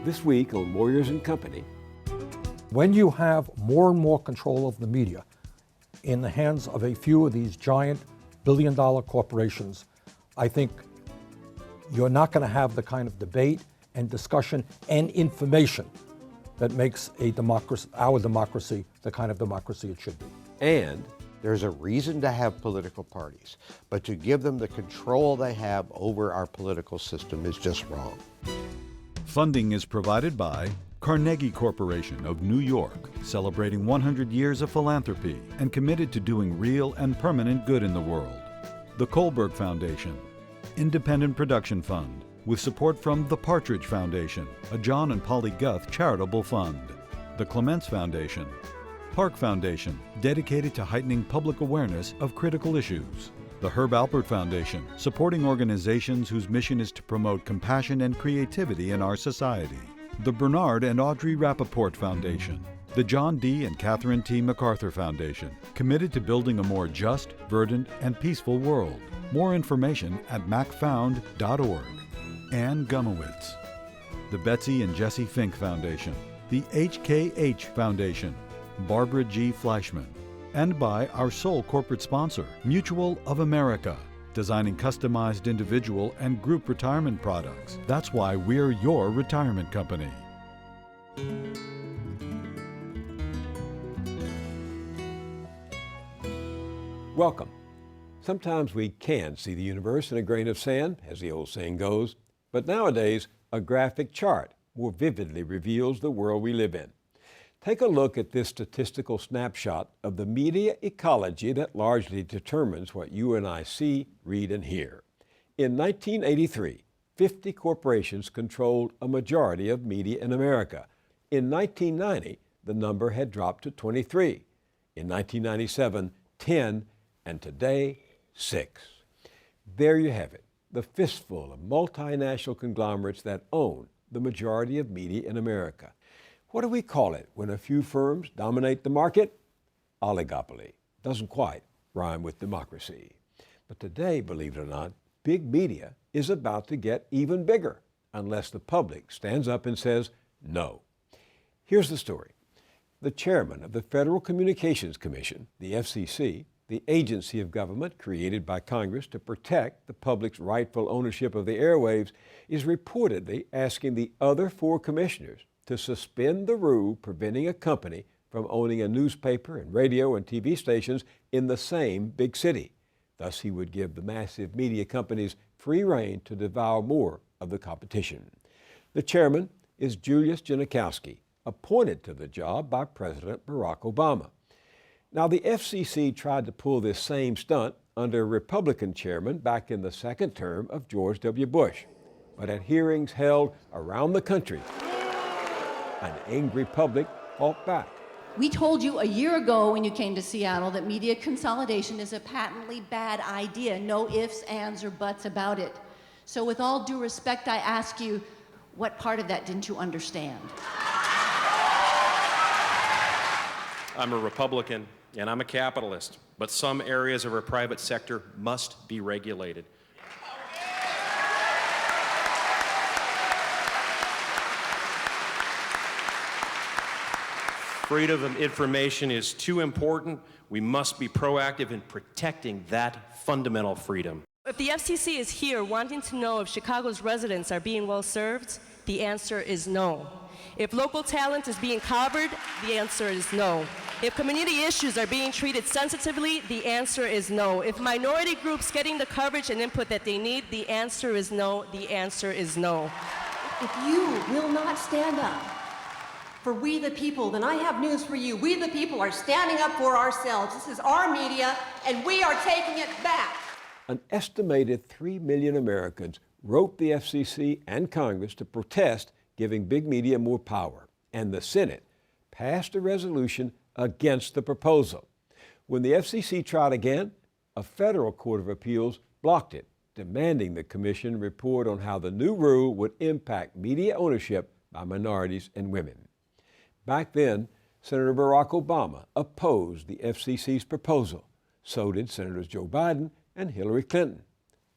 This week on Moyers and Company. When you have more and more control of the media in the hands of a few of these giant billion-dollar corporations, I think you're not going to have the kind of debate and discussion and information that makes a democracy, our democracy, the kind of democracy it should be. And there's a reason to have political parties, but to give them the control they have over our political system is just wrong. Funding is provided by Carnegie Corporation of New York, celebrating 100 years of philanthropy and committed to doing real and permanent good in the world. The Kohlberg Foundation, Independent Production Fund, with support from the Partridge Foundation, a John and Polly Guth charitable fund. The Clements Foundation, Park Foundation, dedicated to heightening public awareness of critical issues. The Herb Alpert Foundation, supporting organizations whose mission is to promote compassion and creativity in our society. The Bernard and Audrey Rappaport Foundation. The John D. and Catherine T. MacArthur Foundation, committed to building a more just, verdant, and peaceful world. More information at macfound.org. Ann Gumowitz. The Betsy and Jesse Fink Foundation. The HKH Foundation. Barbara G. Fleischman, and by our sole corporate sponsor, Mutual of America, designing customized individual and group retirement products. That's why we're your retirement company. welcome. Sometimes we can see the universe in a grain of sand, as the old saying goes, but nowadays a graphic chart more vividly reveals the world we live in. Take a look at this statistical snapshot of the media ecology that largely determines what you and I see, read, and hear. In 1983, 50 corporations controlled a majority of media in America. In 1990, the number had dropped to 23. In 1997, 10, and today, 6. There you have it, the fistful of multinational conglomerates that own the majority of media in America. What do we call it when a few firms dominate the market? Oligopoly. Doesn't quite rhyme with democracy. But today, believe it or not, big media is about to get even bigger unless the public stands up and says no. Here's the story. The chairman of the Federal Communications Commission, the FCC, the agency of government created by Congress to protect the public's rightful ownership of the airwaves, is reportedly asking the other 4 commissioners to suspend the rule preventing a company from owning a newspaper and radio and TV stations in the same big city. Thus, he would give the massive media companies free rein to devour more of the competition. The chairman is Julius Genachowski, appointed to the job by President Barack Obama. Now, the FCC tried to pull this same stunt under a Republican chairman back in the second term of George W. Bush. But at hearings held around the country, an angry public fought back. We told you a year ago when you came to Seattle that media consolidation is a patently bad idea. No ifs, ands, or buts about it. So with all due respect, I ask you, what part of that didn't you understand? I'm a Republican and I'm a capitalist, but some areas of our private sector must be regulated. Freedom of information is too important. We must be proactive in protecting that fundamental freedom. If the FCC is here wanting to know if Chicago's residents are being well served, the answer is no. If local talent is being covered, the answer is no. If community issues are being treated sensitively, the answer is no. If minority groups getting the coverage and input that they need, the answer is no. The answer is no. If you will not stand up for we the people, then I have news for you. We the people are standing up for ourselves. This is our media, and we are taking it back. An estimated 3 million Americans wrote the FCC and Congress to protest giving big media more power, and the Senate passed a resolution against the proposal. When the FCC tried again, a federal court of appeals blocked it, demanding the commission report on how the new rule would impact media ownership by minorities and women. Back then, Senator Barack Obama opposed the FCC's proposal. So did Senators Joe Biden and Hillary Clinton.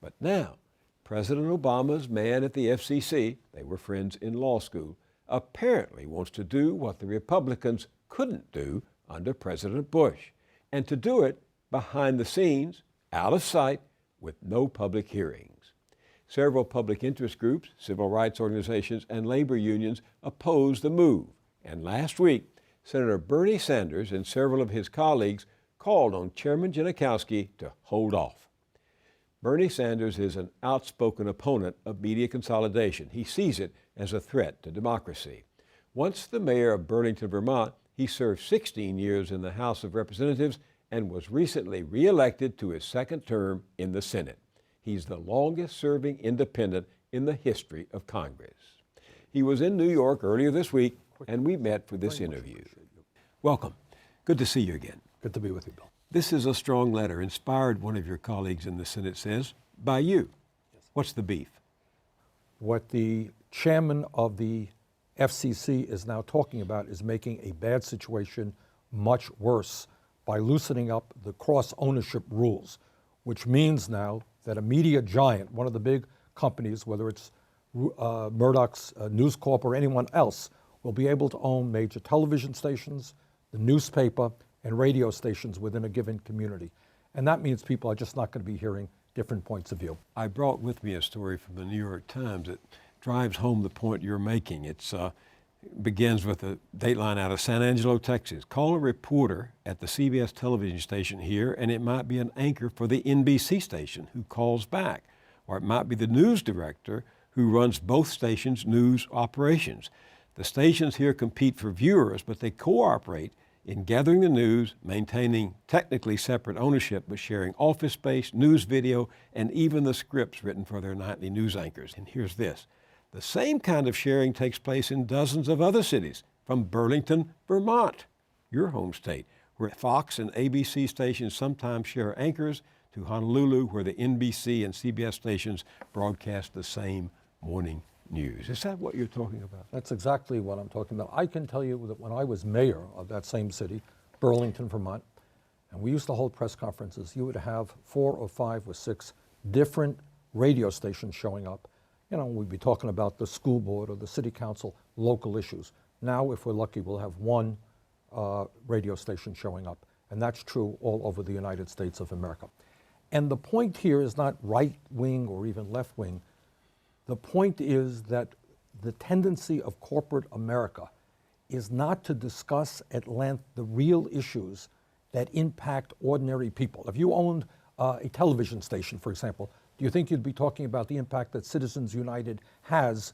But now, President Obama's man at the FCC, they were friends in law school, apparently wants to do what the Republicans couldn't do under President Bush, and to do it behind the scenes, out of sight, with no public hearings. Several public interest groups, civil rights organizations, and labor unions opposed the move, and last week, Senator Bernie Sanders and several of his colleagues called on Chairman Genachowski to hold off. Bernie Sanders is an outspoken opponent of media consolidation. He sees it as a threat to democracy. Once the mayor of Burlington, Vermont, he served 16 years in the House of Representatives and was recently re-elected to his second term in the Senate. He's the longest-serving independent in the history of Congress. He was in New York earlier this week, and we met for this interview. Welcome. Good to see you again. Good to be with you, Bill. This is a strong letter, inspired, one of your colleagues in the Senate says, by you. Yes. What's the beef? What the chairman of the FCC is now talking about is making a bad situation much worse by loosening up the cross-ownership rules, which means now that a media giant, one of the big companies, whether it's Murdoch's News Corp or anyone else, will be able to own major television stations, the newspaper, and radio stations within a given community. And that means people are just not going to be hearing different points of view. I brought with me a story from the New York Times that drives home the point you're making. It begins with a dateline out of San Angelo, Texas. Call a reporter at the CBS television station here, and it might be an anchor for the NBC station who calls back. Or it might be the news director who runs both stations' news operations. The stations here compete for viewers, but they cooperate in gathering the news, maintaining technically separate ownership, but sharing office space, news video, and even the scripts written for their nightly news anchors. And here's this. The same kind of sharing takes place in dozens of other cities, from Burlington, Vermont, your home state, where Fox and ABC stations sometimes share anchors, to Honolulu, where the NBC and CBS stations broadcast the same morning news. Is that what you're talking about? That's exactly what I'm talking about. I can tell you that when I was mayor of that same city, Burlington, Vermont, and we used to hold press conferences, you would have 4 or 5 or 6 different radio stations showing up. You know, we'd be talking about the school board or the city council, local issues. Now, if we're lucky, we'll have one radio station showing up, and that's true all over the United States of America. And the point here is not right-wing or even left-wing. The point is that the tendency of corporate America is not to discuss at length the real issues that impact ordinary people. If you owned a television station, for example, do you think you'd be talking about the impact that Citizens United has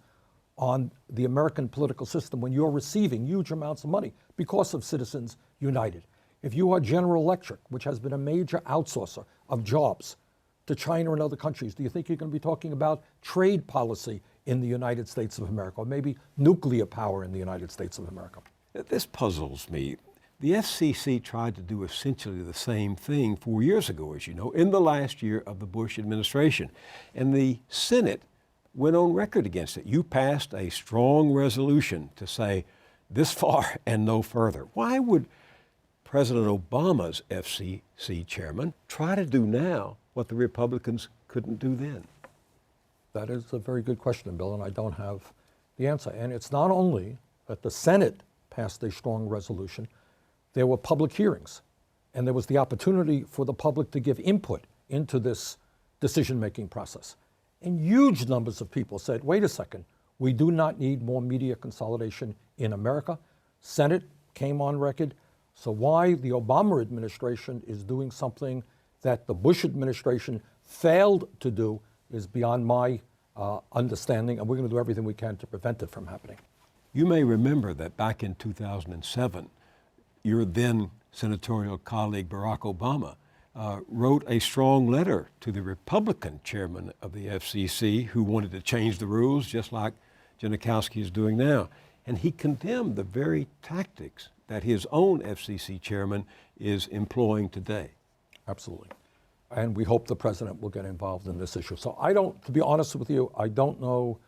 on the American political system when you're receiving huge amounts of money because of Citizens United? If you are General Electric, which has been a major outsourcer of jobs to China and other countries, do you think you're going to be talking about trade policy in the United States of America, or maybe nuclear power in the United States of America? This puzzles me. The FCC tried to do essentially the same thing 4 years ago, as you know, in the last year of the Bush administration. And the Senate went on record against it. You passed a strong resolution to say this far and no further. Why would President Obama's FCC chairman try to do now what the Republicans couldn't do then? That is a very good question, Bill, and I don't have the answer. And it's not only that the Senate passed a strong resolution, there were public hearings, and there was the opportunity for the public to give input into this decision-making process. And huge numbers of people said, wait a second, we do not need more media consolidation in America. Senate came on record. So why the Obama administration is doing something that the Bush administration failed to do is beyond my understanding, and we're going to do everything we can to prevent it from happening. You may remember that back in 2007, your then senatorial colleague Barack Obama wrote a strong letter to the Republican chairman of the FCC who wanted to change the rules, just like Genachowski is doing now. And he condemned the very tactics that his own FCC chairman is employing today. Absolutely. And we hope the president will get involved in this issue. So to be honest with you, I don't know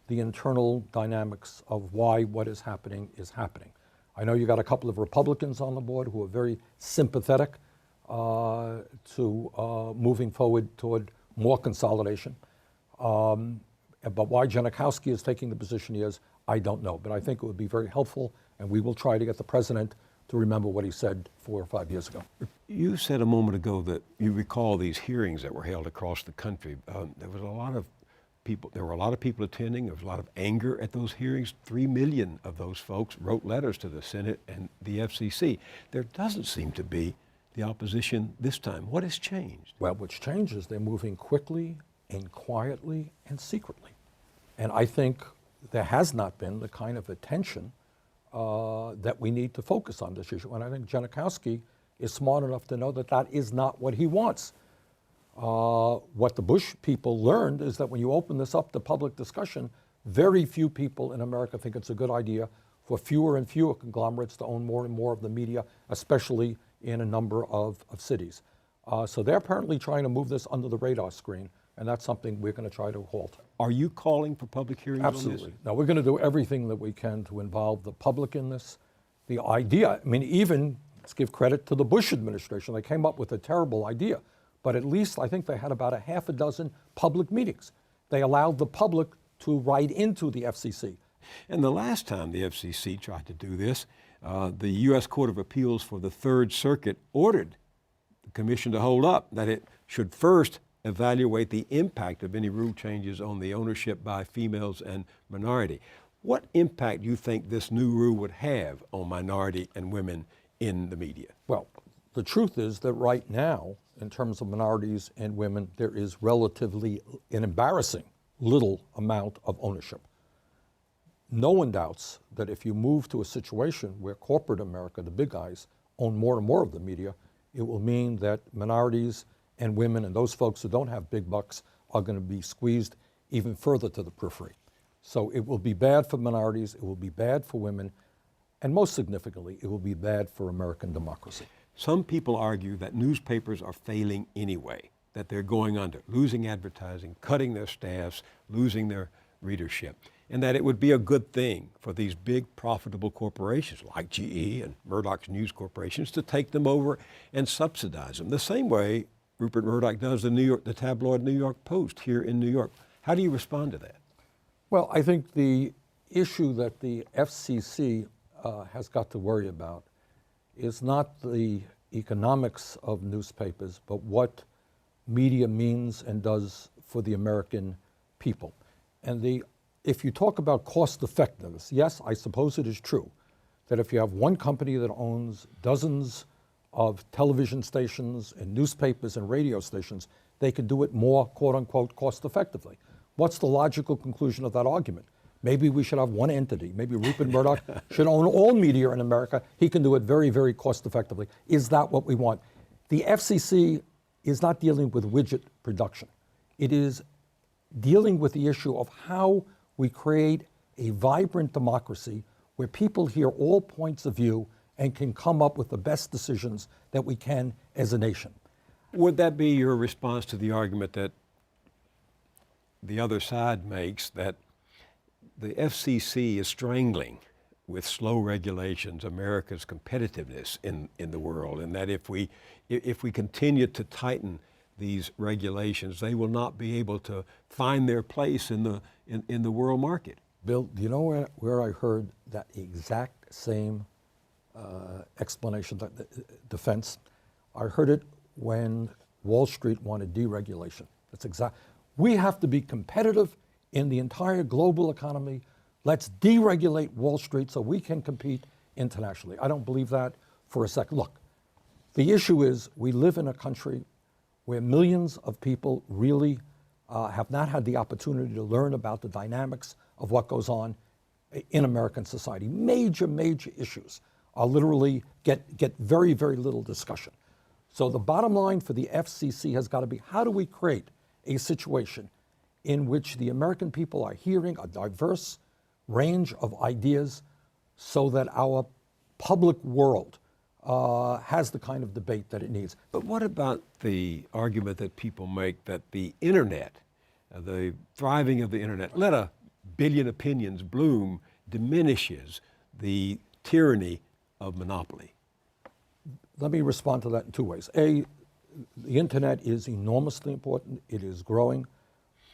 the internal dynamics of why what is happening is happening. I know you got a couple of Republicans on the board who are very sympathetic to moving forward toward more consolidation. But why Genachowski is taking the position he is, I don't know, but I think it would be very helpful, and we will try to get the president to remember what he said 4 or 5 years ago. You said a moment ago that you recall these hearings that were held across the country. There were a lot of people attending. There was a lot of anger at those hearings. 3 million of those folks wrote letters to the Senate and the FCC. There doesn't seem to be the opposition this time. What has changed? Well, what's changed is they're moving quickly and quietly and secretly. And I think there has not been the kind of attention that we need to focus on this issue. And I think Genachowski is smart enough to know that that is not what he wants. What the Bush people learned is that when you open this up to public discussion, very few people in America think it's a good idea for fewer and fewer conglomerates to own more and more of the media, especially in a number of cities. So they're apparently trying to move this under the radar screen, and that's something we're going to try to halt. Are you calling for public hearings on this? Absolutely. Now, we're going to do everything that we can to involve the public in this. The idea, I mean, even, let's give credit to the Bush administration. They came up with a terrible idea, but at least I think they had about a half a dozen public meetings. They allowed the public to write into the FCC. And the last time the FCC tried to do this, the U.S. Court of Appeals for the Third Circuit ordered the commission to hold up that it should first evaluate the impact of any rule changes on the ownership by females and minority. What impact do you think this new rule would have on minority and women in the media? Well, the truth is that right now, in terms of minorities and women, there is relatively an embarrassing little amount of ownership. No one doubts that if you move to a situation where corporate America, the big guys, own more and more of the media, it will mean that minorities and women and those folks who don't have big bucks are going to be squeezed even further to the periphery. So it will be bad for minorities, it will be bad for women, and most significantly, it will be bad for American democracy. Some people argue that newspapers are failing anyway, that they're going under, losing advertising, cutting their staffs, losing their readership, and that it would be a good thing for these big profitable corporations like GE and Murdoch's news corporations to take them over and subsidize them, the same way Rupert Murdoch does the tabloid New York Post here in New York. How do you respond to that? Well, I think the issue that the FCC has got to worry about is not the economics of newspapers, but what media means and does for the American people. And if you talk about cost effectiveness, yes, I suppose it is true that if you have one company that owns dozens of television stations and newspapers and radio stations, they can do it more, quote unquote, cost effectively. What's the logical conclusion of that argument? Maybe we should have one entity. Maybe Rupert Murdoch should own all media in America. He can do it very, very cost effectively. Is that what we want? The FCC is not dealing with widget production. It is dealing with the issue of how we create a vibrant democracy where people hear all points of view and can come up with the best decisions that we can as a nation. Would that be your response to the argument that the other side makes, that the FCC is strangling with slow regulations America's competitiveness in the world, and that if we continue to tighten these regulations, they will not be able to find their place in the world market? Bill, do you know where I heard that exact same explanation, defense? I heard it when Wall Street wanted deregulation. That's exact. We have to be competitive in the entire global economy. Let's deregulate Wall Street so we can compete internationally. I don't believe that for a second. Look, the issue is we live in a country where millions of people really have not had the opportunity to learn about the dynamics of what goes on in American society. Major, major issues are literally get very, very little discussion. So the bottom line for the FCC has got to be, how do we create a situation in which the American people are hearing a diverse range of ideas so that our public world has the kind of debate that it needs? But what about the argument that people make that the internet, the thriving of the internet, let a billion opinions bloom, diminishes the tyranny of monopoly? Let me respond to that in two ways. A, the internet is enormously important. It is growing.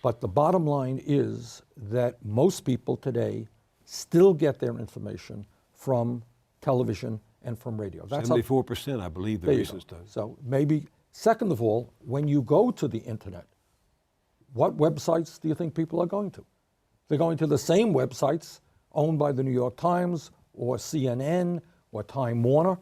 But the bottom line is that most people today still get their information from television and from radio. That's 74%, I believe, the research does. So maybe, second of all, when you go to the internet, what websites do you think people are going to? They're going to the same websites owned by the New York Times or CNN or Time Warner.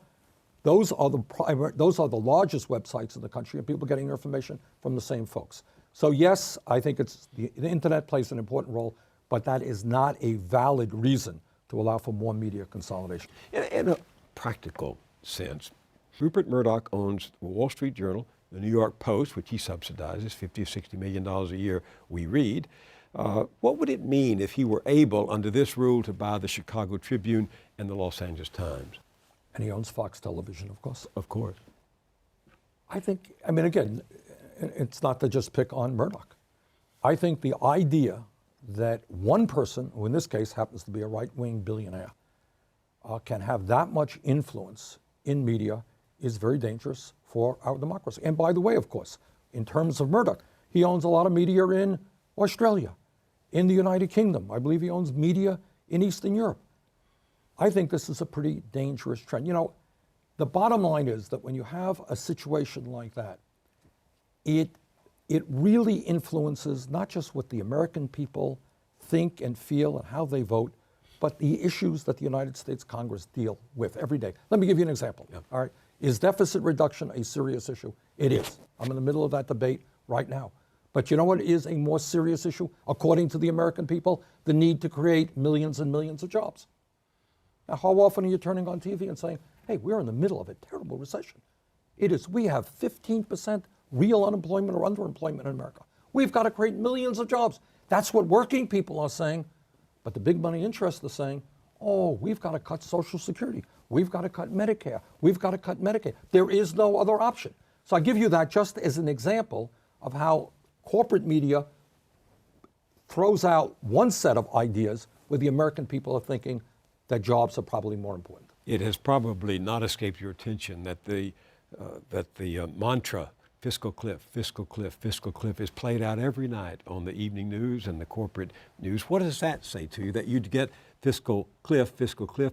Those are the largest websites in the country, and people are getting their information from the same folks. So yes, I think the internet plays an important role, but that is not a valid reason to allow for more media consolidation. In a practical sense, Rupert Murdoch owns the Wall Street Journal, the New York Post, which he subsidizes, $50 or $60 million a year we read. What would it mean if he were able, under this rule, to buy the Chicago Tribune and the Los Angeles Times? And he owns Fox Television, of course. Of course. I mean, again, it's not to just pick on Murdoch. I think the idea that one person, who in this case happens to be a right-wing billionaire, can have that much influence in media is very dangerous for our democracy. And by the way, of course, in terms of Murdoch, he owns a lot of media in Australia, in the United Kingdom. I believe he owns media in Eastern Europe. I think this is a pretty dangerous trend. You know, the bottom line is that when you have a situation like that, it really influences not just what the American people think and feel and how they vote, but the issues that the United States Congress deal with every day. Let me give you an example. Yeah. All right. Is deficit reduction a serious issue? It is. I'm in the middle of that debate right now. But you know what is a more serious issue, according to the American people? The need to create millions and millions of jobs. Now, how often are you turning on TV and saying, hey, we're in the middle of a terrible recession? It is. We have 15% real unemployment or underemployment in America. We've got to create millions of jobs. That's what working people are saying. But the big money interests are saying, oh, we've got to cut Social Security. We've got to cut Medicare. We've got to cut Medicaid. There is no other option. So I give you that just as an example of how corporate media throws out one set of ideas where the American people are thinking that jobs are probably more important. It has probably not escaped your attention that the mantra fiscal cliff, fiscal cliff, fiscal cliff is played out every night on the evening news and the corporate news. What does that say to you, that you'd get fiscal cliff,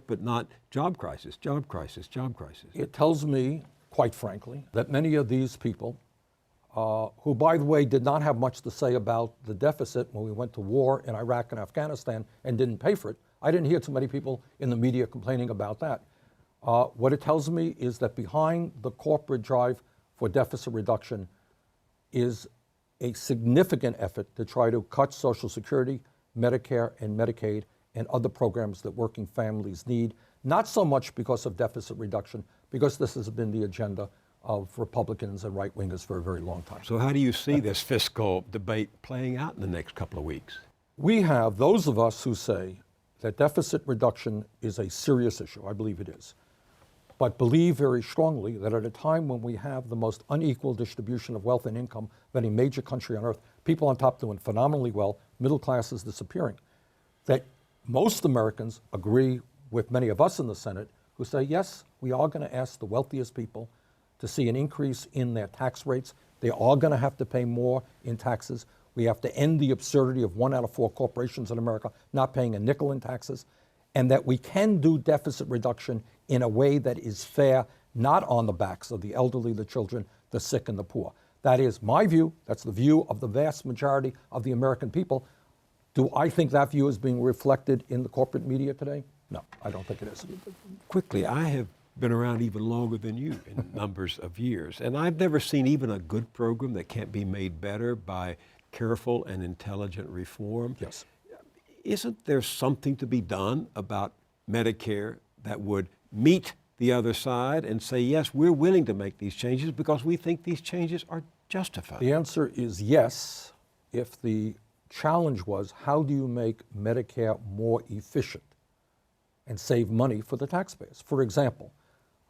but not job crisis, job crisis, job crisis? It tells me, quite frankly, that many of these people, who, by the way, did not have much to say about the deficit when we went to war in Iraq and Afghanistan and didn't pay for it. I didn't hear too many people in the media complaining about that. What it tells me is that behind the corporate drive for deficit reduction is a significant effort to try to cut Social Security, Medicare, and Medicaid, and other programs that working families need, not so much because of deficit reduction, because this has been the agenda of Republicans and right-wingers for a very long time. So how do you see this fiscal debate playing out in the next couple of weeks? We have those of us who say that deficit reduction is a serious issue. I believe it is. But believe very strongly that at a time when we have the most unequal distribution of wealth and income of any major country on earth, people on top doing phenomenally well, middle class is disappearing, that most Americans agree with many of us in the Senate who say, yes, we are going to ask the wealthiest people to see an increase in their tax rates. They are going to have to pay more in taxes. We have to end the absurdity of 1 out of 4 corporations in America not paying a nickel in taxes, and that we can do deficit reduction in a way that is fair, not on the backs of the elderly, the children, the sick, and the poor. That is my view. That's the view of the vast majority of the American people. Do I think that view is being reflected in the corporate media today? No, I don't think it is. Quickly, I have been around even longer than you in numbers of years, and I've never seen even a good program that can't be made better by careful and intelligent reform. Yes. Isn't there something to be done about Medicare that would meet the other side and say, yes, we're willing to make these changes because we think these changes are justified? The answer is yes, if the challenge was, how do you make Medicare more efficient and save money for the taxpayers? For example,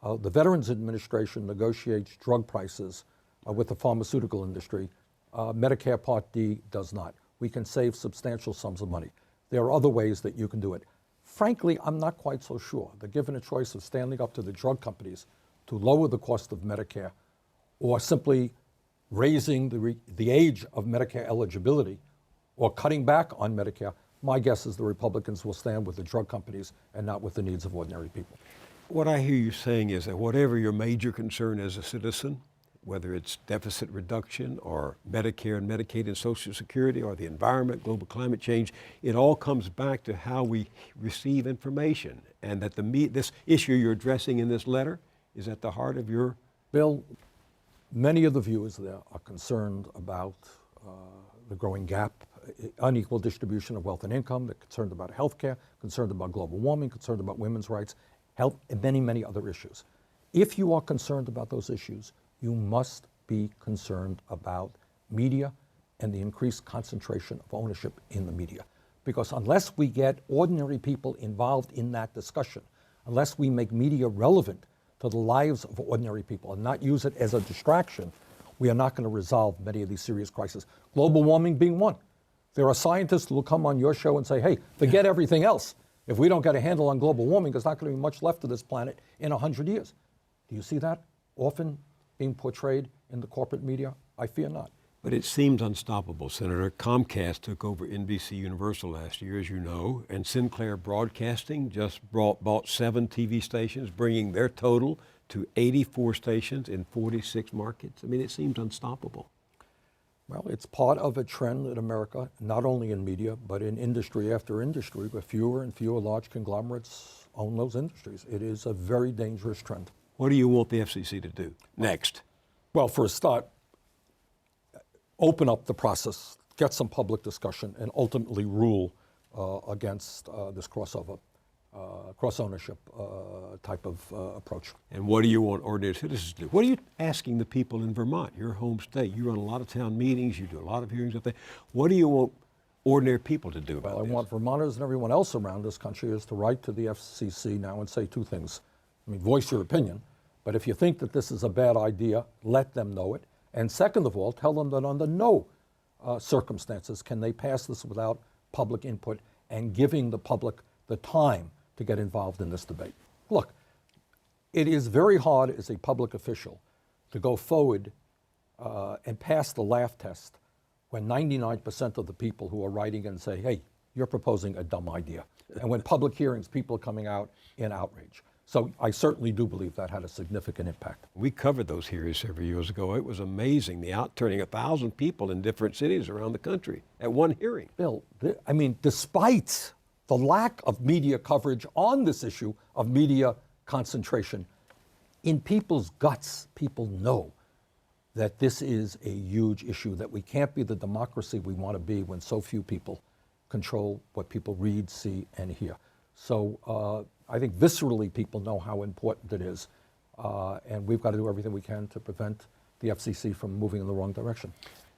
the Veterans Administration negotiates drug prices with the pharmaceutical industry. Medicare Part D does not. We can save substantial sums of money. There are other ways that you can do it. Frankly, I'm not quite so sure that given a choice of standing up to the drug companies to lower the cost of Medicare or simply raising the age of Medicare eligibility or cutting back on Medicare, my guess is the Republicans will stand with the drug companies and not with the needs of ordinary people. What I hear you saying is that whatever your major concern as a citizen, whether it's deficit reduction or Medicare and Medicaid and Social Security or the environment, global climate change, it all comes back to how we receive information, and that this issue you're addressing in this letter is at the heart of your... Bill, many of the viewers there are concerned about the growing gap, unequal distribution of wealth and income. They're concerned about health care, concerned about global warming, concerned about women's rights, health, and many, many other issues. If you are concerned about those issues, you must be concerned about media and the increased concentration of ownership in the media. Because unless we get ordinary people involved in that discussion, unless we make media relevant to the lives of ordinary people and not use it as a distraction, we are not going to resolve many of these serious crises. Global warming being one. There are scientists who will come on your show and say, hey, forget everything else. If we don't get a handle on global warming, there's not going to be much left of this planet in 100 years. Do you see that often being portrayed in the corporate media? I fear not. But it seems unstoppable, Senator. Comcast took over NBC Universal last year, as you know, and Sinclair Broadcasting just bought 7 TV stations, bringing their total to 84 stations in 46 markets. I mean, it seems unstoppable. Well, it's part of a trend in America, not only in media, but in industry after industry, where fewer and fewer large conglomerates own those industries. It is a very dangerous trend. What do you want the FCC to do next? Well, for a start, open up the process, get some public discussion, and ultimately rule against this crossover, cross-ownership type of approach. And what do you want ordinary citizens to do? What are you asking the people in Vermont, your home state? You run a lot of town meetings, you do a lot of hearings up there. What do you want ordinary people to do about this? Well, I want Vermonters and everyone else around this country is to write to the FCC now and say 2 things. I mean, voice your opinion, but if you think that this is a bad idea, let them know it. And second of all, tell them that under no circumstances can they pass this without public input and giving the public the time to get involved in this debate. Look, it is very hard as a public official to go forward and pass the laugh test when 99% of the people who are writing in say, hey, you're proposing a dumb idea. And when public hearings, people are coming out in outrage. So I certainly do believe that had a significant impact. We covered those hearings several years ago. It was amazing, the outturning, 1,000 people in different cities around the country at one hearing. Bill, I mean, despite the lack of media coverage on this issue of media concentration, in people's guts, people know that this is a huge issue, that we can't be the democracy we want to be when so few people control what people read, see, and hear. So I think viscerally people know how important it is, and we've got to do everything we can to prevent the FCC from moving in the wrong direction.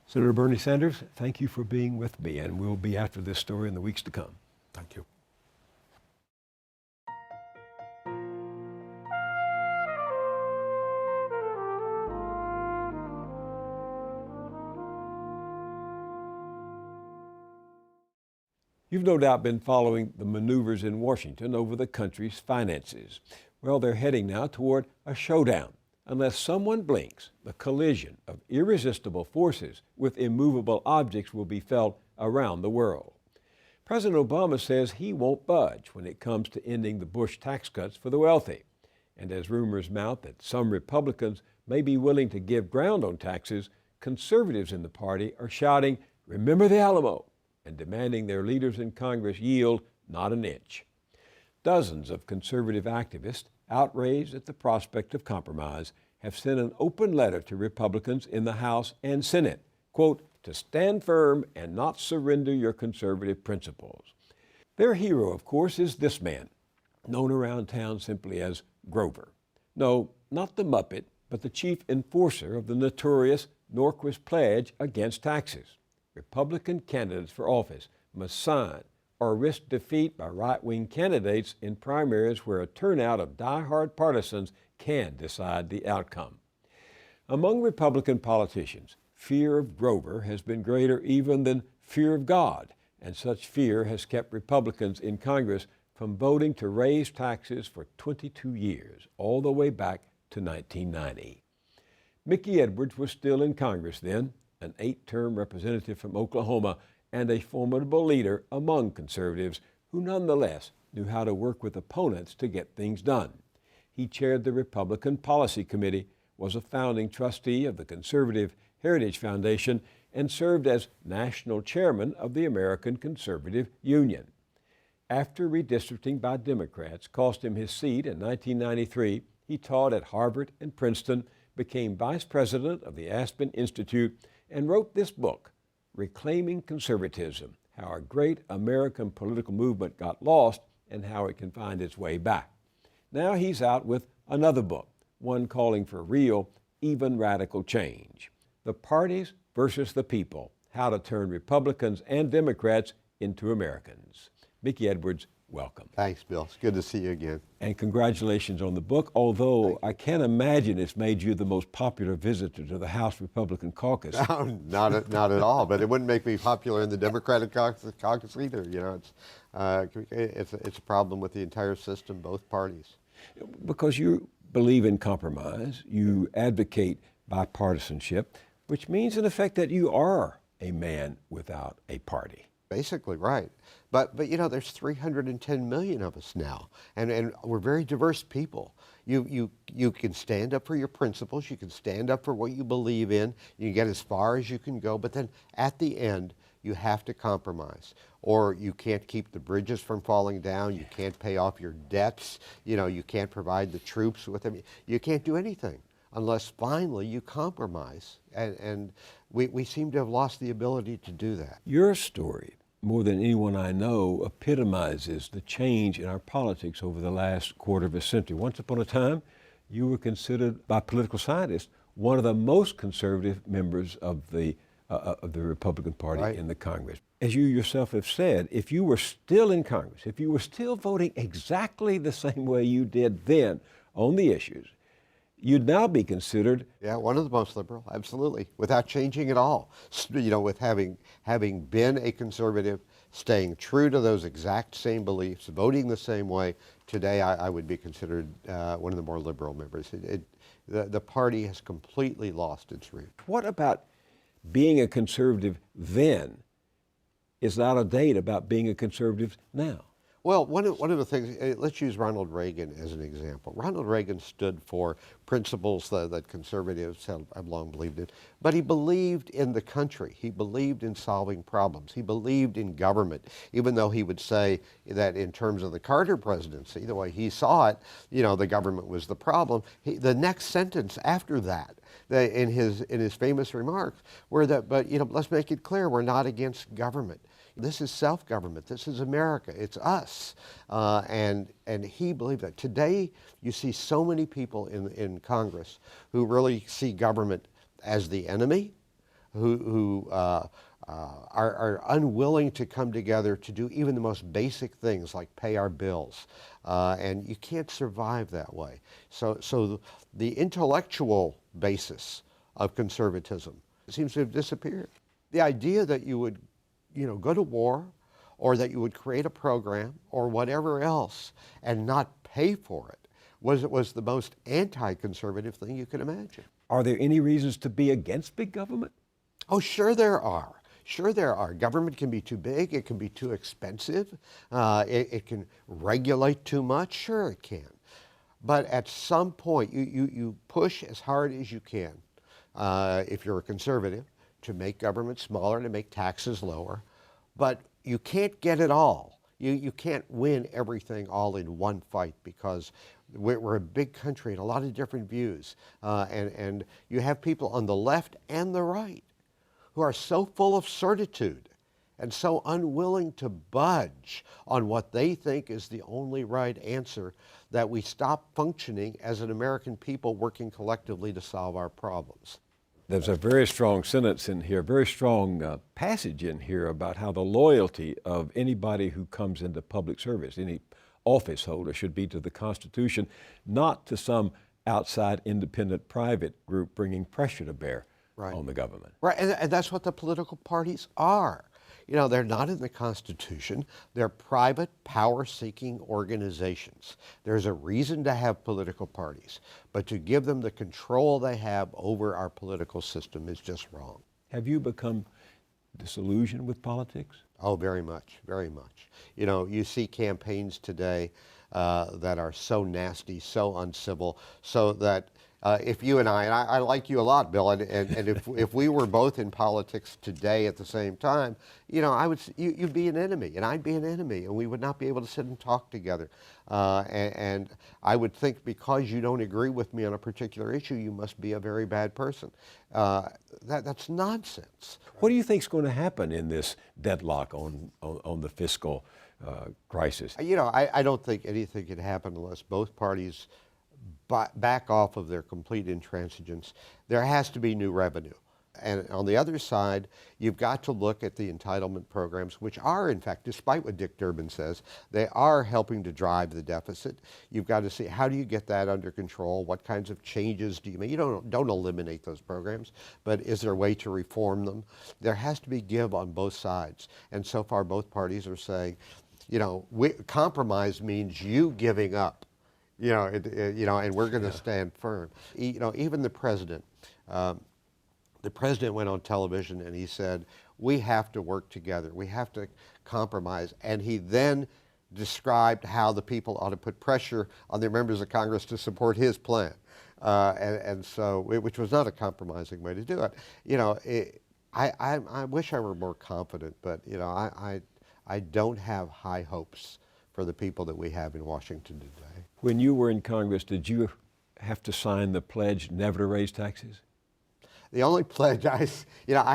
Senator Bernie Sanders, thank you for being with me, and we'll be after this story in the weeks to come. Thank you. You've no doubt been following the maneuvers in Washington over the country's finances. Well, they're heading now toward a showdown. Unless someone blinks, the collision of irresistible forces with immovable objects will be felt around the world. President Obama says he won't budge when it comes to ending the Bush tax cuts for the wealthy. And as rumors mount that some Republicans may be willing to give ground on taxes, conservatives in the party are shouting, "Remember the Alamo," and demanding their leaders in Congress yield not an inch. Dozens of conservative activists, outraged at the prospect of compromise, have sent an open letter to Republicans in the House and Senate, quote, to stand firm and not surrender your conservative principles. Their hero, of course, is this man, known around town simply as Grover. No, not the Muppet, but the chief enforcer of the notorious Norquist pledge against taxes. Republican candidates for office must sign or risk defeat by right-wing candidates in primaries where a turnout of die-hard partisans can decide the outcome. Among Republican politicians, fear of Grover has been greater even than fear of God, and such fear has kept Republicans in Congress from voting to raise taxes for 22 years, all the way back to 1990. Mickey Edwards was still in Congress then, an 8-term representative from Oklahoma, and a formidable leader among conservatives who nonetheless knew how to work with opponents to get things done. He chaired the Republican Policy Committee, was a founding trustee of the Conservative Heritage Foundation, and served as national chairman of the American Conservative Union. After redistricting by Democrats cost him his seat in 1993, he taught at Harvard and Princeton, became vice president of the Aspen Institute, and wrote this book, Reclaiming Conservatism: How Our Great American Political Movement Got Lost and How It Can Find Its Way Back. Now he's out with another book, one calling for real, even radical change. The Parties versus the People: How to Turn Republicans and Democrats into Americans. Mickey Edwards, welcome. Thanks, Bill. It's good to see you again. And congratulations on the book, although I can't imagine it's made you the most popular visitor to the House Republican caucus. No, not at all, but it wouldn't make me popular in the Democratic caucus either. You know, it's a problem with the entire system, both parties. Because you believe in compromise, you advocate bipartisanship, which means in effect that you are a man without a party. Basically, right. But you know, there's 310 million of us now, and we're very diverse people. You can stand up for your principles, you can stand up for what you believe in, you can get as far as you can go, but then at the end, you have to compromise. Or you can't keep the bridges from falling down, you can't pay off your debts, you know, you can't provide the troops with them. You can't do anything unless finally you compromise. And we seem to have lost the ability to do that. Your story, more than anyone I know, epitomizes the change in our politics over the last quarter of a century. Once upon a time, you were considered by political scientists one of the most conservative members of the Republican Party Right. in the Congress. As you yourself have said, if you were still in Congress, if you were still voting exactly the same way you did then on the issues, you'd now be considered... Yeah, one of the most liberal, absolutely, without changing at all. You know, with having been a conservative, staying true to those exact same beliefs, voting the same way, today I would be considered one of the more liberal members. The party has completely lost its root. What about being a conservative then is out of date about being a conservative now? Well, one of the things, let's use Ronald Reagan as an example. Ronald Reagan stood for principles that conservatives have long believed in, but he believed in the country. He believed in solving problems. He believed in government, even though he would say that in terms of the Carter presidency, the way he saw it, you know, the government was the problem. The next sentence after that, in his famous remarks, were that, but you know, let's make it clear, we're not against government. This is self-government. This is America. It's us. And he believed that. Today, you see so many people in Congress who really see government as the enemy, who are unwilling to come together to do even the most basic things like pay our bills. And you can't survive that way. So the intellectual basis of conservatism seems to have disappeared. The idea that you would go to war, or that you would create a program or whatever else and not pay for it was the most anti-conservative thing you could imagine. Are there any reasons to be against big government? Oh, sure there are. Sure there are. Government can be too big. It can be too expensive. It can regulate too much. Sure it can. But at some point, you push as hard as you can, if you're a conservative, to make government smaller, to make taxes lower, but you can't get it all. You can't win everything all in one fight, because we're a big country and a lot of different views, and you have people on the left and the right who are so full of certitude and so unwilling to budge on what they think is the only right answer that we stop functioning as an American people working collectively to solve our problems. There's a very strong sentence in here, a very strong passage in here about how the loyalty of anybody who comes into public service, any office holder, should be to the Constitution, not to some outside independent private group bringing pressure to bear on the government. Right, and that's what the political parties are. You know, they're not in the Constitution. They're private, power-seeking organizations. There's a reason to have political parties, but to give them the control they have over our political system is just wrong. Have you become disillusioned with politics? Oh, very much, very much. You know, you see campaigns today that are so nasty, so uncivil, so that if you and I like you a lot, Bill, and if we were both in politics today at the same time, you know, you'd be an enemy, and I'd be an enemy, and we would not be able to sit and talk together. And I would think because you don't agree with me on a particular issue, you must be a very bad person. That's nonsense. What do you think is going to happen in this deadlock on the fiscal crisis? You know, I don't think anything can happen unless both parties back off of their complete intransigence. There has to be new revenue. And on the other side, you've got to look at the entitlement programs, which are, in fact, despite what Dick Durbin says, they are helping to drive the deficit. You've got to see, how do you get that under control? What kinds of changes do you make? You don't eliminate those programs, but is there a way to reform them? There has to be give on both sides. And so far, both parties are saying, you know, compromise means you giving up. You know, and we're going to stand firm. You know, even the president went on television and he said, we have to work together. We have to compromise. And he then described how the people ought to put pressure on their members of Congress to support his plan. And so, which was not a compromising way to do it. You know, I wish I were more confident, but, you know, I don't have high hopes for the people that we have in Washington today. When you were in Congress, did you have to sign the pledge never to raise taxes? The only pledge I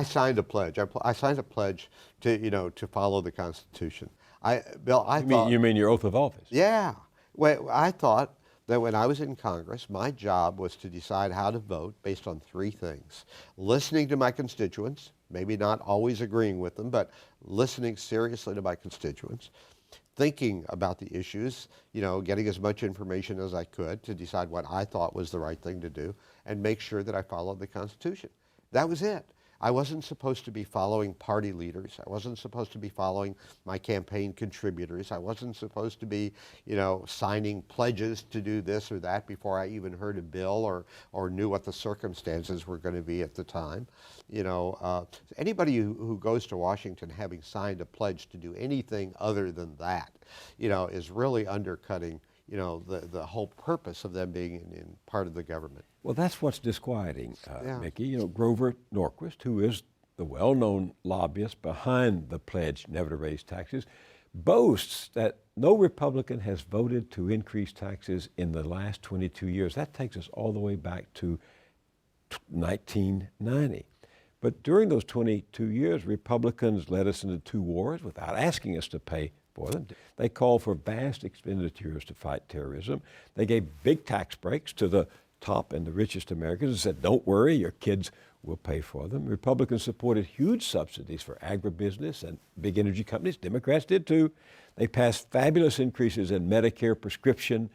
signed a pledge. I signed a pledge to follow the Constitution. Bill, You mean your oath of office? Yeah. Well, I thought that when I was in Congress, my job was to decide how to vote based on three things: listening to my constituents, maybe not always agreeing with them, but listening seriously to my constituents; thinking about the issues, you know, getting as much information as I could to decide what I thought was the right thing to do, and make sure that I followed the Constitution. That was it. I wasn't supposed to be following party leaders. I wasn't supposed to be following my campaign contributors. I wasn't supposed to be, you know, signing pledges to do this or that before I even heard a bill or knew what the circumstances were going to be at the time. You know, anybody who goes to Washington having signed a pledge to do anything other than that, you know, is really undercutting, you know, the whole purpose of them being in part of the government. Well, that's what's disquieting, Mickey. You know, Grover Norquist, who is the well-known lobbyist behind the pledge never to raise taxes, boasts that no Republican has voted to increase taxes in the last 22 years. That takes us all the way back to 1990. But during those 22 years, Republicans led us into two wars without asking us to pay for them. They called for vast expenditures to fight terrorism. They gave big tax breaks to the top and the richest Americans and said, don't worry, your kids will pay for them. Republicans supported huge subsidies for agribusiness and big energy companies. Democrats did too. They passed fabulous increases in Medicare prescription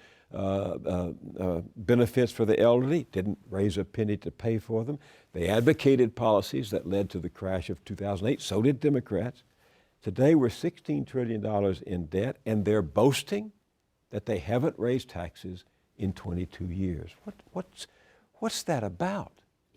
benefits for the elderly, didn't raise a penny to pay for them. They advocated policies that led to the crash of 2008. So did Democrats. Today we're $16 trillion in debt, and they're boasting that they haven't raised taxes in 22 years. What's that about?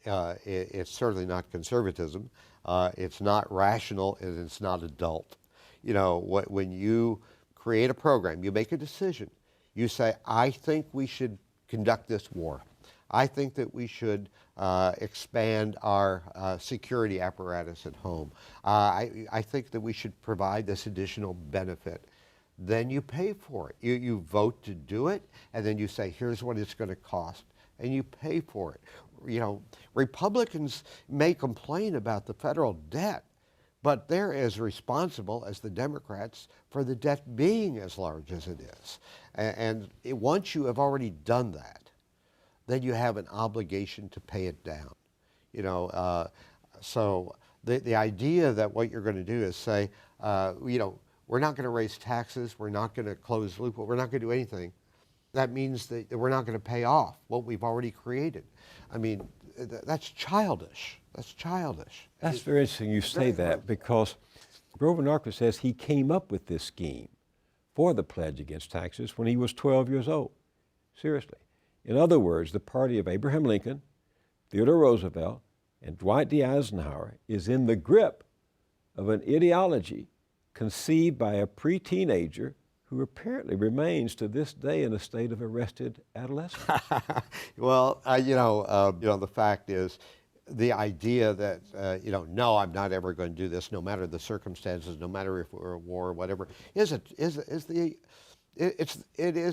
It's certainly not conservatism. It's not rational, and it's not adult. You know, when you create a program, you make a decision. You say, I think we should conduct this war. I think that we should expand our security apparatus at home. I think that we should provide this additional benefit. Then you pay for it. You vote to do it, and then you say, here's what it's going to cost, and you pay for it. You know, Republicans may complain about the federal debt, but they're as responsible as the Democrats for the debt being as large as it is. And once you have already done that, then you have an obligation to pay it down. You know, so the idea that what you're going to do is say, you know, we're not going to raise taxes, we're not going to close loopholes, we're not going to do anything. That means that we're not going to pay off what we've already created. I mean, that's childish. That's childish. That's very interesting you say that, because Grover Norquist says he came up with this scheme for the pledge against taxes when he was 12 years old. Seriously. In other words, the party of Abraham Lincoln, Theodore Roosevelt, and Dwight D. Eisenhower is in the grip of an ideology conceived by a pre-teenager who apparently remains to this day in a state of arrested adolescence. Well, the fact is, the idea that, no, I'm not ever going to do this, no matter the circumstances, no matter if we're at war or whatever, it is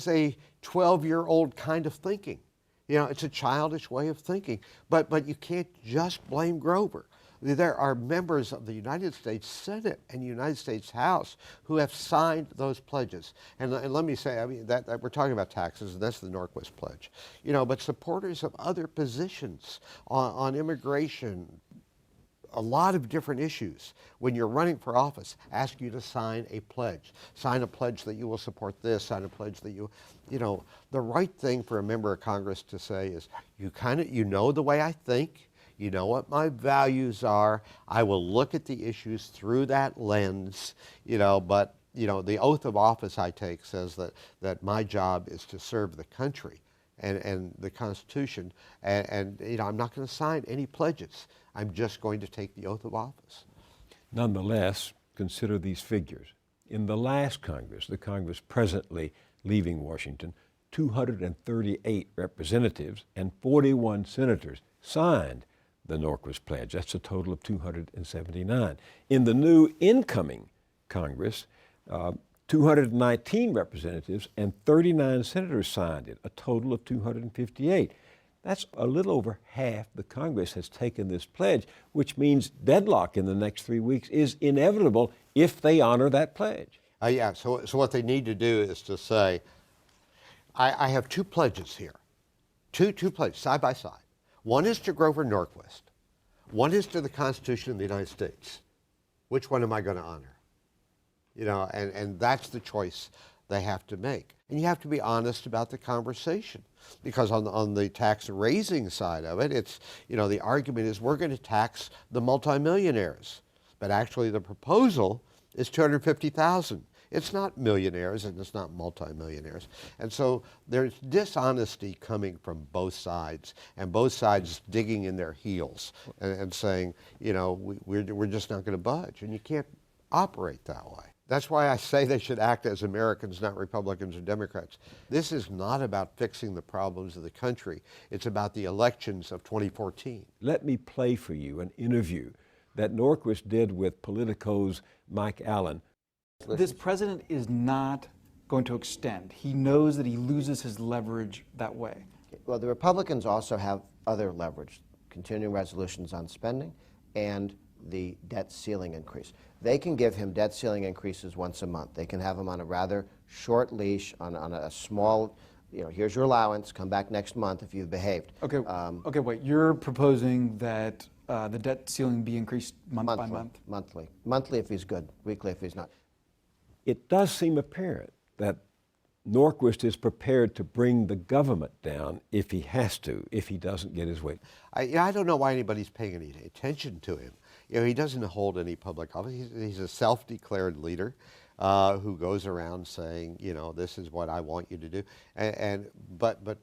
a 12-year-old kind of thinking. It's a childish way of thinking. But you can't just blame Grover. There are members of the United States Senate and United States House who have signed those pledges. And let me say, that we're talking about taxes, and that's the Norquist pledge. But supporters of other positions on immigration, a lot of different issues, when you're running for office, ask you to sign a pledge. Sign a pledge that you will support this, sign a pledge that the right thing for a member of Congress to say is, you know the way I think, you know what my values are, I will look at the issues through that lens, but the oath of office I take says that my job is to serve the country and the Constitution, and I'm not going to sign any pledges. I'm just going to take the oath of office. Nonetheless, consider these figures. In the last Congress, the Congress presently leaving Washington, 238 representatives and 41 senators signed the Norquist Pledge. That's a total of 279. In the new incoming Congress, 219 representatives and 39 senators signed it, a total of 258. That's a little over half the Congress has taken this pledge, which means deadlock in the next 3 weeks is inevitable if they honor that pledge. So what they need to do is to say, I have two pledges here, two pledges side by side. One is to Grover Norquist. One is to the Constitution of the United States. Which one am I going to honor? And that's the choice they have to make. And you have to be honest about the conversation. Because on the tax raising side of it, it's, the argument is we're going to tax the multimillionaires. But actually the proposal is $250,000. It's not millionaires and it's not multimillionaires. And so there's dishonesty coming from both sides, and both sides digging in their heels and saying, we're just not going to budge. And you can't operate that way. That's why I say they should act as Americans, not Republicans or Democrats. This is not about fixing the problems of the country. It's about the elections of 2014. Let me play for you an interview that Norquist did with Politico's Mike Allen. This president is not going to extend. He knows that he loses his leverage that way. Well, the Republicans also have other leverage, continuing resolutions on spending and the debt ceiling increase. They can give him debt ceiling increases once a month. They can have him on a rather short leash, on a small, here's your allowance, come back next month if you've behaved. Okay, wait, you're proposing that the debt ceiling be increased month by month? Monthly. Monthly if he's good, weekly if he's not. It does seem apparent that Norquist is prepared to bring the government down if he has to, if he doesn't get his way. I don't know why anybody's paying any attention to him. He doesn't hold any public office. He's a self-declared leader who goes around saying, this is what I want you to do. But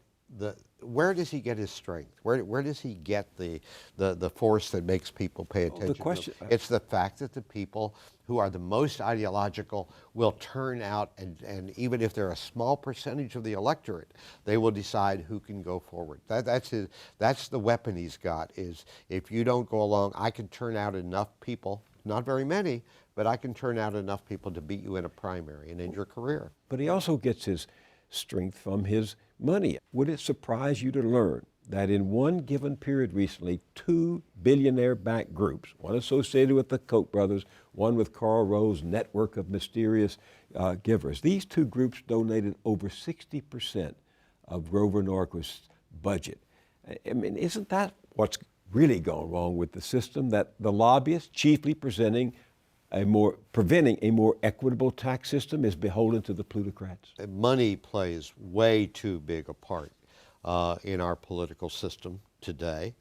where does he get his strength? Where does he get the force that makes people pay attention to him? It's the fact that the people who are the most ideological will turn out, and even if they're a small percentage of the electorate, they will decide who can go forward. That's the weapon he's got, is if you don't go along, I can turn out enough people, not very many, but I can turn out enough people to beat you in a primary and end your career. But he also gets his strength from his money. Would it surprise you to learn that in one given period recently, 2 billionaire-backed groups, one associated with the Koch brothers, one with Karl Rove's network of mysterious givers, these two groups donated over 60% of Grover Norquist's budget. I mean, isn't that what's really gone wrong with the system, that the lobbyists, chiefly preventing a more equitable tax system, is beholden to the plutocrats? Money plays way too big a part in our political system today.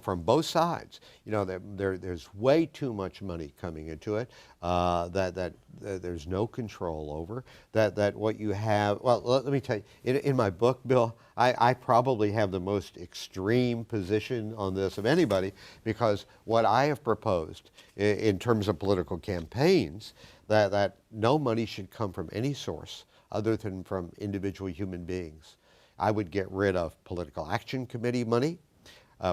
from both sides. There's way too much money coming into it that there's no control over. That what you have, well, let me tell you, in my book, Bill, I probably have the most extreme position on this of anybody, because what I have proposed in terms of political campaigns, that no money should come from any source other than from individual human beings. I would get rid of political action committee money,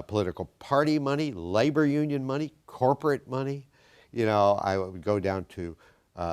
political party money, labor union money, corporate money. I would go down to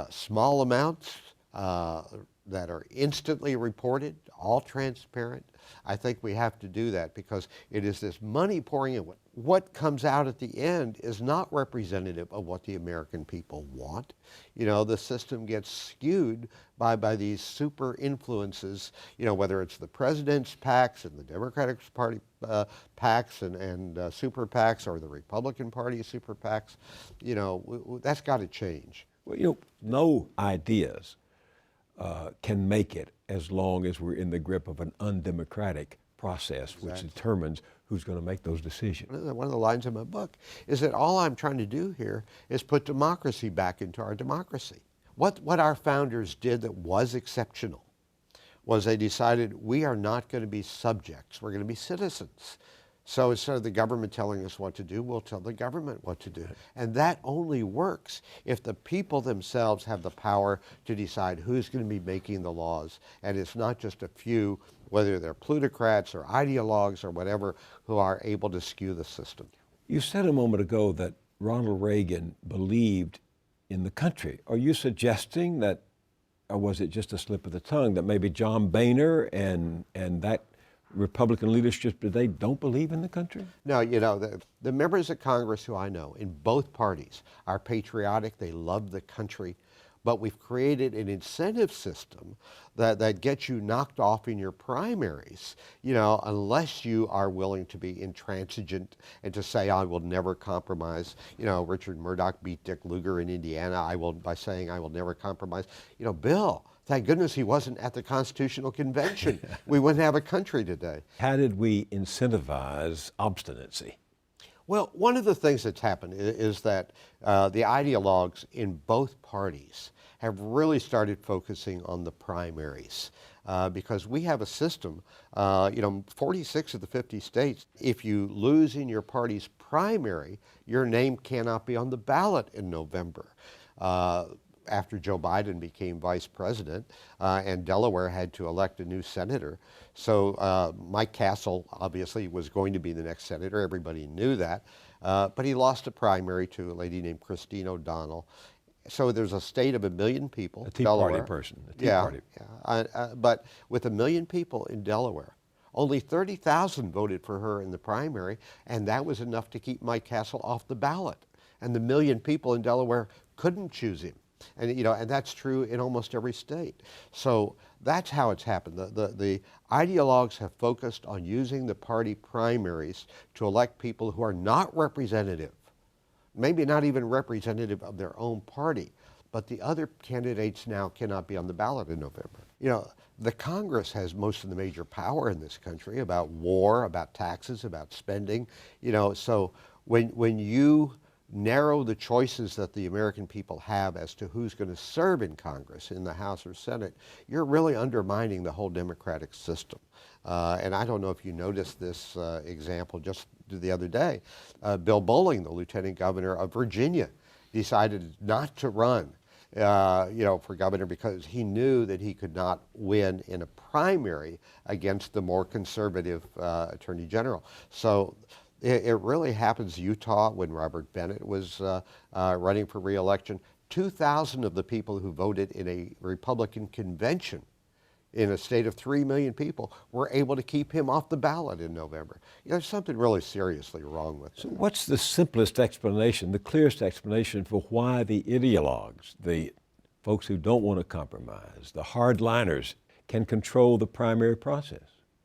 small amounts that are instantly reported, all transparent. I think we have to do that because it is this money pouring in. What comes out at the end is not representative of what the American people want. The system gets skewed by these super influences, whether it's the president's PACs and the Democratic Party PACs and super PACs, or the Republican Party super PACs. That's got to change. Well, no ideas can make it as long as we're in the grip of an undemocratic process, Exactly. which determines who's going to make those decisions. One of the lines in my book is that all I'm trying to do here is put democracy back into our democracy. What our founders did that was exceptional was they decided we are not going to be subjects, we're going to be citizens. So instead of the government telling us what to do, we'll tell the government what to do. And that only works if the people themselves have the power to decide who's going to be making the laws. And it's not just a few, whether they're plutocrats or ideologues or whatever, who are able to skew the system. You said a moment ago that Ronald Reagan believed in the country. Are you suggesting that, or was it just a slip of the tongue, that maybe John Boehner and that Republican leadership today don't believe in the country? No, the members of Congress who I know in both parties are patriotic. They love the country. But we've created an incentive system that gets you knocked off in your primaries, unless you are willing to be intransigent and to say, I will never compromise. Richard Murdoch beat Dick Lugar in Indiana by saying I will never compromise. Bill, thank goodness he wasn't at the Constitutional Convention. We wouldn't have a country today. How did we incentivize obstinacy? Well, one of the things that's happened is that the ideologues in both parties have really started focusing on the primaries because we have a system, 46 of the 50 states, if you lose in your party's primary, your name cannot be on the ballot in November. After Joe Biden became vice president and Delaware had to elect a new senator. So Mike Castle obviously was going to be the next senator. Everybody knew that. But he lost a primary to a lady named Christine O'Donnell. So there's a state of 1 million people. A Tea Delaware. Party person. A Tea Yeah, Party. yeah. But with 1 million people in Delaware, only 30,000 voted for her in the primary, and that was enough to keep Mike Castle off the ballot. And the 1 million people in Delaware couldn't choose him. And and that's true in almost every state. So that's how it's happened. The ideologues have focused on using the party primaries to elect people who are not representative, maybe not even representative of their own party, but the other candidates now cannot be on the ballot in November. The Congress has most of the major power in this country about war, about taxes, about spending. So when you narrow the choices that the American people have as to who's going to serve in Congress, in the House or Senate, you're really undermining the whole democratic system. And I don't know if you noticed this example just the other day. Bill Bolling, the lieutenant governor of Virginia, decided not to run for governor because he knew that he could not win in a primary against the more conservative attorney general. So it really happens. Utah, when Robert Bennett was running for re-election, 2,000 of the people who voted in a Republican convention in a state of 3 million people were able to keep him off the ballot in November. There's something really seriously wrong with it. So what's the simplest explanation, the clearest explanation for why the ideologues, the folks who don't want to compromise, the hardliners, can control the primary process?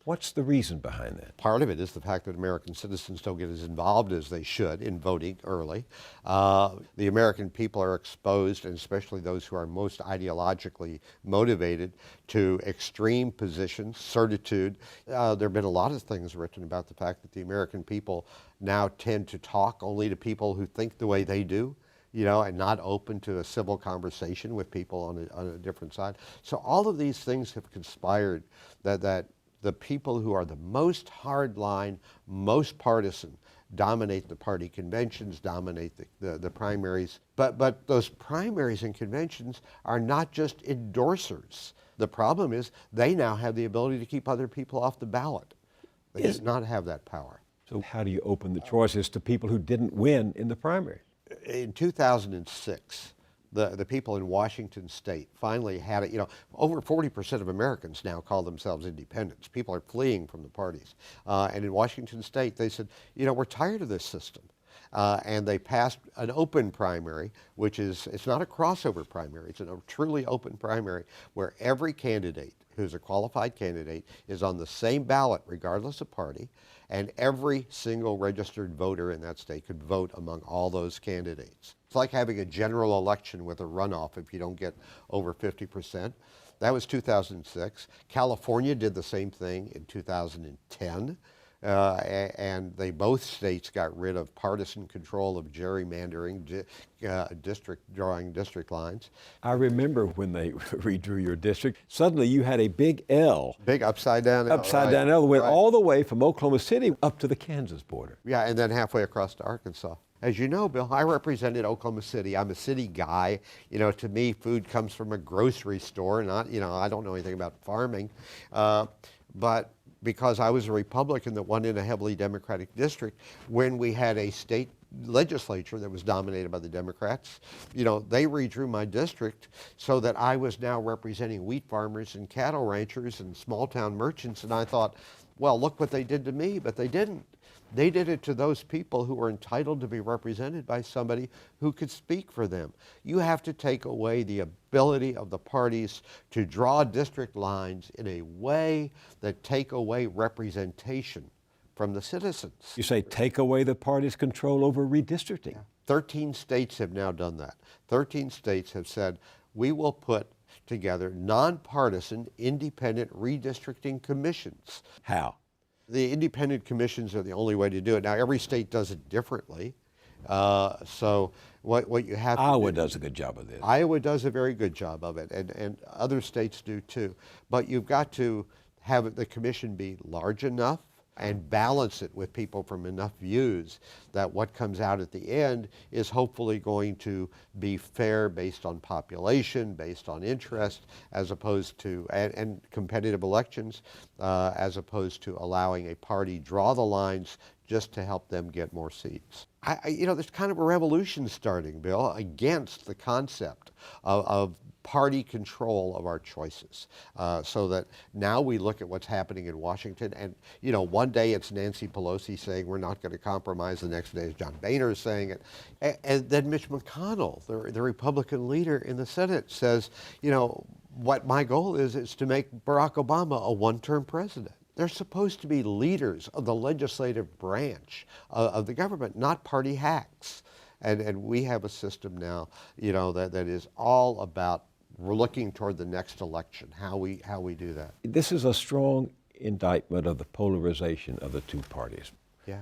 What's the reason behind that? Part of it is the fact that American citizens don't get as involved as they should in voting early. The American people are exposed, and especially those who are most ideologically motivated, to extreme positions, certitude. There have been a lot of things written about the fact that the American people now tend to talk only to people who think the way they do, and not open to a civil conversation with people on a different side. So all of these things have conspired that the people who are the most hardline, most partisan, dominate the party conventions, dominate the primaries. But those primaries and conventions are not just endorsers. The problem is they now have the ability to keep other people off the ballot. They do not have that power. So how do you open the choices to people who didn't win in the primary? In 2006, the people in Washington state finally had it. Over 40% of Americans now call themselves independents. People are fleeing from the parties. And in Washington state, they said, we're tired of this system. And they passed an open primary, it's not a crossover primary, it's a truly open primary where every candidate who's a qualified candidate is on the same ballot regardless of party, and every single registered voter in that state could vote among all those candidates. It's like having a general election with a runoff if you don't get over 50%. That was 2006. California did the same thing in 2010. And both states got rid of partisan control of gerrymandering, drawing district lines. I remember when they redrew your district, suddenly you had a big L. Big upside down L. Upside down L that went all the way from Oklahoma City up to the Kansas border. Yeah, and then halfway across to Arkansas. As you know, Bill, I represented Oklahoma City. I'm a city guy. To me, food comes from a grocery store, not, I don't know anything about farming. But because I was a Republican that won in a heavily Democratic district, when we had a state legislature that was dominated by the Democrats, they redrew my district so that I was now representing wheat farmers and cattle ranchers and small town merchants. And I thought, well, look what they did to me, but they didn't. They did it to those people who were entitled to be represented by somebody who could speak for them. You have to take away the ability of the parties to draw district lines in a way that take away representation from the citizens. You say take away the party's control over redistricting. 13 states have now done that. 13 states have said, we will put together nonpartisan, independent redistricting commissions. How? The independent commissions are the only way to do it. Now, every state does it differently. So what you have Iowa does a good job of this. Iowa does a very good job of it, and other states do too. But you've got to have the commission be large enough and balance it with people from enough views that what comes out at the end is hopefully going to be fair based on population, based on interest, as opposed to, and competitive elections, as opposed to allowing a party draw the lines just to help them get more seats. There's kind of a revolution starting, Bill, against the concept of party control of our choices, so that now we look at what's happening in Washington, and one day it's Nancy Pelosi saying we're not going to compromise, the next day it's John Boehner saying it, and then Mitch McConnell, the Republican leader in the Senate, says, what my goal is to make Barack Obama a one-term president. They're supposed to be leaders of the legislative branch of the government, not party hacks. And we have a system now, that is all about we're looking toward the next election, how we do that. This is a strong indictment of the polarization of the two parties. Yeah.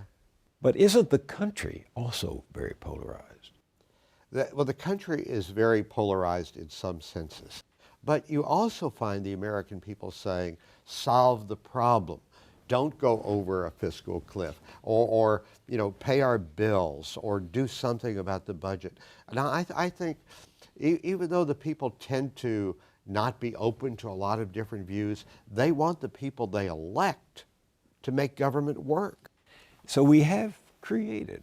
But isn't the country also very polarized? The country is very polarized in some senses. But you also find the American people saying, solve the problem. Don't go over a fiscal cliff, or pay our bills, or do something about the budget. Now, I think even though the people tend to not be open to a lot of different views, they want the people they elect to make government work. So we have created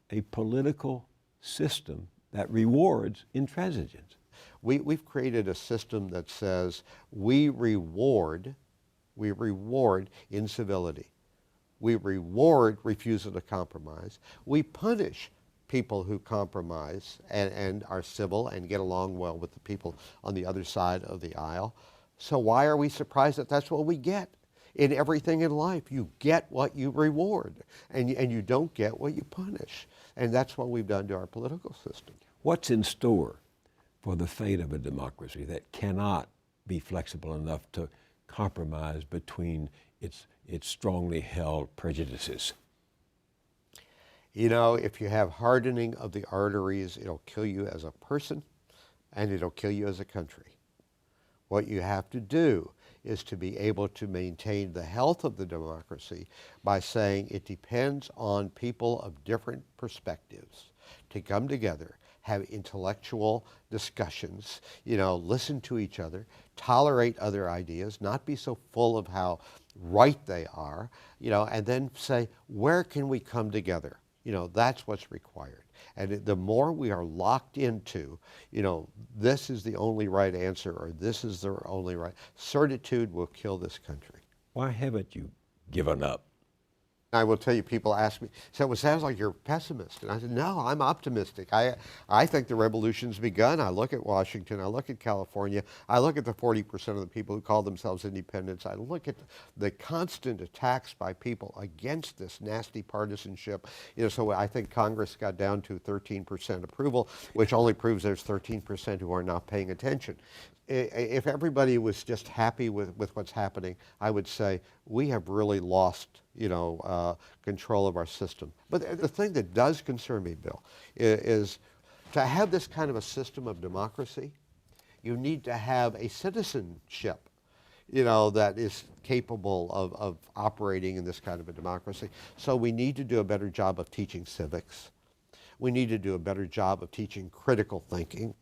a political system that rewards intransigence. We've created a system that says we reward incivility. We reward refusal to compromise. We punish people who compromise and are civil and get along well with the people on the other side of the aisle. So why are we surprised that that's what we get? in everything in life. You get what you reward, and you don't get what you punish. And that's what we've done to our political system. What's in store for the fate of a democracy that cannot be flexible enough to compromise between its strongly held prejudices? You know, if you have hardening of the arteries, it'll kill you as a person, and it'll kill you as a country. What you have to do is to be able to maintain the health of the democracy by saying it depends on people of different perspectives to come together, have intellectual discussions, listen to each other, tolerate other ideas, not be so full of how right they are, and then say, where can we come together? That's what's required. And the more we are locked into, this is the only right answer, or this is the only right, certitude will kill this country. Why haven't you given up? I will tell you, people ask me, so it sounds like you're a pessimist. And I said, no, I'm optimistic. I think the revolution's begun. I look at Washington, I look at California, I look at the 40% of the people who call themselves independents, I look at the constant attacks by people against this nasty partisanship. So I think Congress got down to 13% approval, which only proves there's 13% who are not paying attention. If everybody was just happy with what's happening, I would say we have really lost, control of our system. But the thing that does concern me, Bill, is to have this kind of a system of democracy, you need to have a citizenship, that is capable of operating in this kind of a democracy. So we need to do a better job of teaching civics. We need to do a better job of teaching critical thinking.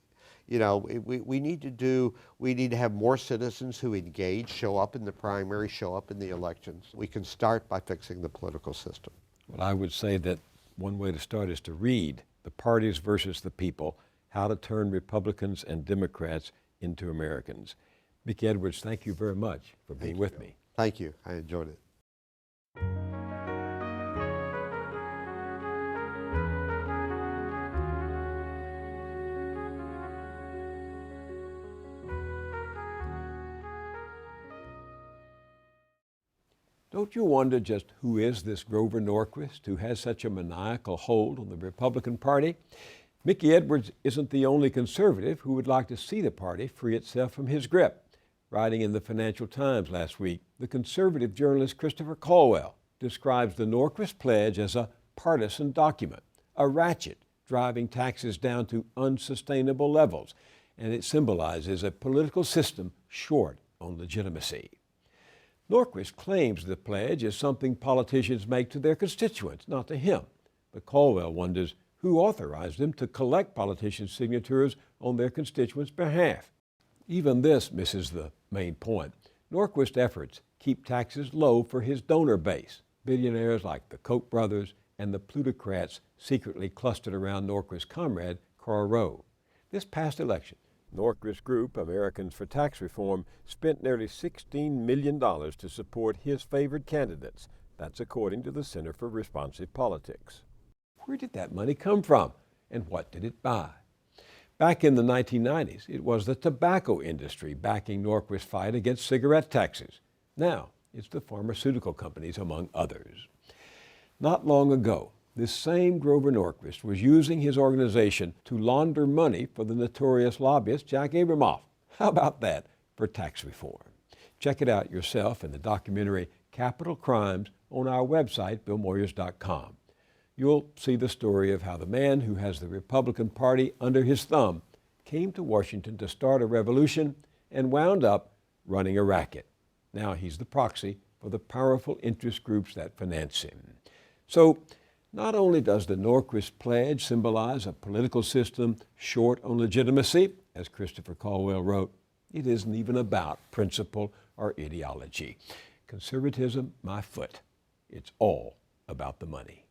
We need to have more citizens who engage, show up in the primary, show up in the elections. We can start by fixing the political system. Well, I would say that one way to start is to read The Parties versus the People, How to Turn Republicans and Democrats into Americans. Mickey Edwards, thank you very much for being with me. Thank you. I enjoyed it. Don't you wonder just who is this Grover Norquist who has such a maniacal hold on the Republican Party? Mickey Edwards isn't the only conservative who would like to see the party free itself from his grip. Writing in the Financial Times last week, the conservative journalist Christopher Caldwell describes the Norquist pledge as a partisan document, a ratchet driving taxes down to unsustainable levels, and it symbolizes a political system short on legitimacy. Norquist claims the pledge is something politicians make to their constituents, not to him. But Caldwell wonders who authorized them to collect politicians' signatures on their constituents' behalf. Even this misses the main point. Norquist's efforts keep taxes low for his donor base, billionaires like the Koch brothers and the plutocrats secretly clustered around Norquist's comrade, Karl Rove. This past election, Norquist's group, Americans for Tax Reform, spent nearly $16 million to support his favored candidates. That's according to the Center for Responsive Politics. Where did that money come from, and what did it buy? Back in the 1990s, it was the tobacco industry backing Norquist's fight against cigarette taxes. Now, it's the pharmaceutical companies, among others. Not long ago, this same Grover Norquist was using his organization to launder money for the notorious lobbyist Jack Abramoff. How about that for tax reform? Check it out yourself in the documentary Capital Crimes on our website, BillMoyers.com. You'll see the story of how the man who has the Republican Party under his thumb came to Washington to start a revolution and wound up running a racket. Now he's the proxy for the powerful interest groups that finance him. So, not only does the Norquist pledge symbolize a political system short on legitimacy, as Christopher Caldwell wrote, it isn't even about principle or ideology. Conservatism, my foot. It's all about the money.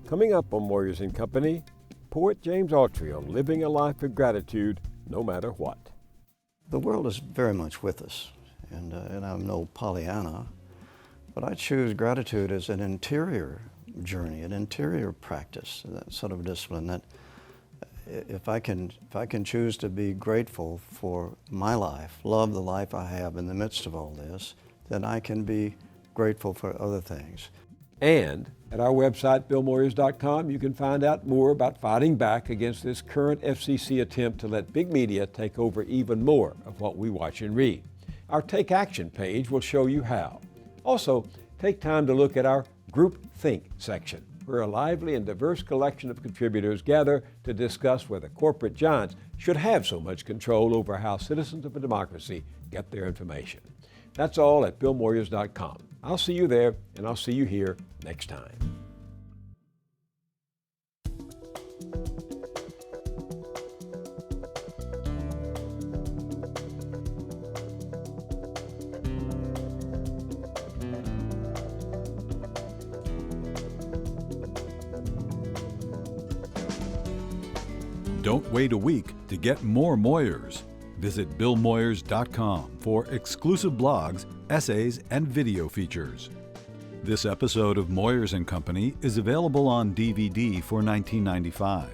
Coming up on Moyers & Company, poet James Autry on living a life of gratitude no matter what. The world is very much with us, and I'm no Pollyanna, but I choose gratitude as an interior journey, an interior practice, that sort of discipline that if I can choose to be grateful for my life, love the life I have in the midst of all this, then I can be grateful for other things. And at our website, BillMoyers.com, you can find out more about fighting back against this current FCC attempt to let big media take over even more of what we watch and read. Our Take Action page will show you how. Also, take time to look at our Group Think section, where a lively and diverse collection of contributors gather to discuss whether corporate giants should have so much control over how citizens of a democracy get their information. That's all at BillMoyers.com. I'll see you there, and I'll see you here next time. Don't wait a week to get more Moyers. Visit BillMoyers.com for exclusive blogs, essays, and video features. This episode of Moyers & Company is available on DVD for $19.95.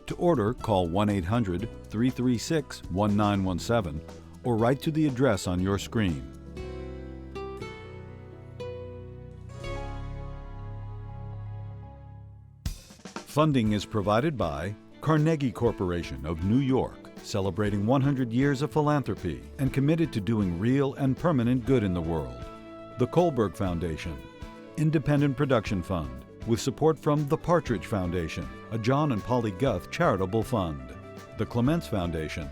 To order, call 1-800-336-1917 or write to the address on your screen. Funding is provided by Carnegie Corporation of New York, celebrating 100 years of philanthropy and committed to doing real and permanent good in the world. The Kohlberg Foundation, Independent Production Fund, with support from the Partridge Foundation, a John and Polly Guth charitable fund. The Clements Foundation,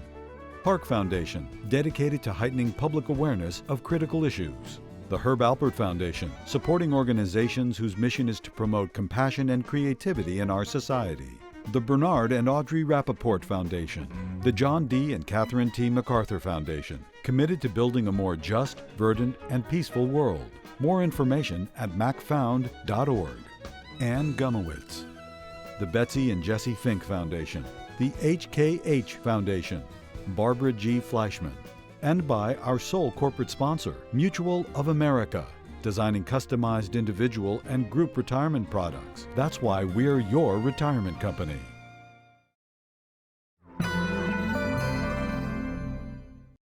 Park Foundation, dedicated to heightening public awareness of critical issues. The Herb Alpert Foundation, supporting organizations whose mission is to promote compassion and creativity in our society. The Bernard and Audrey Rappaport Foundation, the John D. and Catherine T. MacArthur Foundation, committed to building a more just, verdant, and peaceful world. More information at macfound.org. Ann Gumowitz. The Betsy and Jesse Fink Foundation, the HKH Foundation, Barbara G. Fleischman, and by our sole corporate sponsor, Mutual of America, designing customized individual and group retirement products. That's why we're your retirement company.